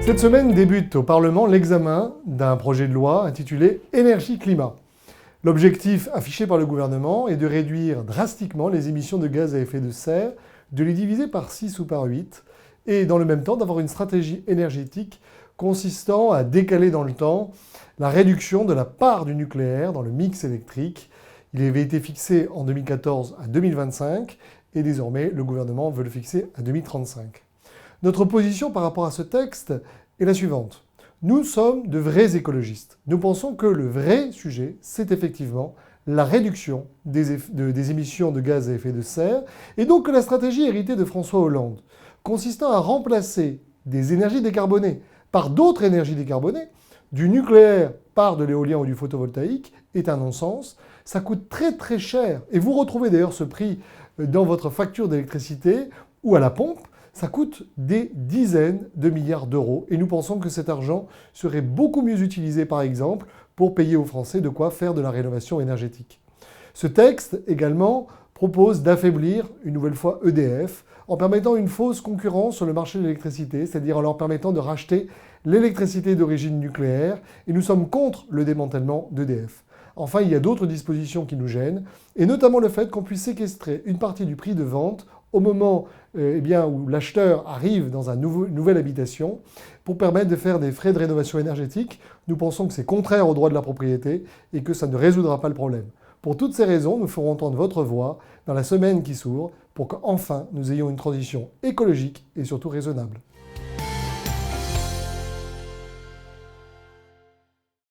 Cette semaine débute au Parlement l'examen d'un projet de loi intitulé « Énergie-climat ». L'objectif affiché par le gouvernement est de réduire drastiquement les émissions de gaz à effet de serre, de les diviser par 6 ou par 8, et dans le même temps d'avoir une stratégie énergétique consistant à décaler dans le temps la réduction de la part du nucléaire dans le mix électrique. Il avait été fixé en 2014 à 2025 et désormais le gouvernement veut le fixer à 2035. Notre position par rapport à ce texte est la suivante. Nous sommes de vrais écologistes. Nous pensons que le vrai sujet, c'est effectivement la réduction des émissions de gaz à effet de serre, et donc que la stratégie héritée de François Hollande, consistant à remplacer des énergies décarbonées par d'autres énergies décarbonées, du nucléaire par de l'éolien ou du photovoltaïque, est un non-sens. Ça coûte très très cher, et vous retrouvez d'ailleurs ce prix dans votre facture d'électricité ou à la pompe. Ça coûte des dizaines de milliards d'euros et nous pensons que cet argent serait beaucoup mieux utilisé par exemple pour payer aux Français de quoi faire de la rénovation énergétique. Ce texte également propose d'affaiblir une nouvelle fois EDF en permettant une fausse concurrence sur le marché de l'électricité, c'est-à-dire en leur permettant de racheter l'électricité d'origine nucléaire et nous sommes contre le démantèlement d'EDF. Enfin, il y a d'autres dispositions qui nous gênent, et notamment le fait qu'on puisse séquestrer une partie du prix de vente au moment où l'acheteur arrive dans une nouvelle habitation pour permettre de faire des frais de rénovation énergétique. Nous pensons que c'est contraire au droit de la propriété et que ça ne résoudra pas le problème. Pour toutes ces raisons, nous ferons entendre votre voix dans la semaine qui s'ouvre pour qu'enfin nous ayons une transition écologique et surtout raisonnable.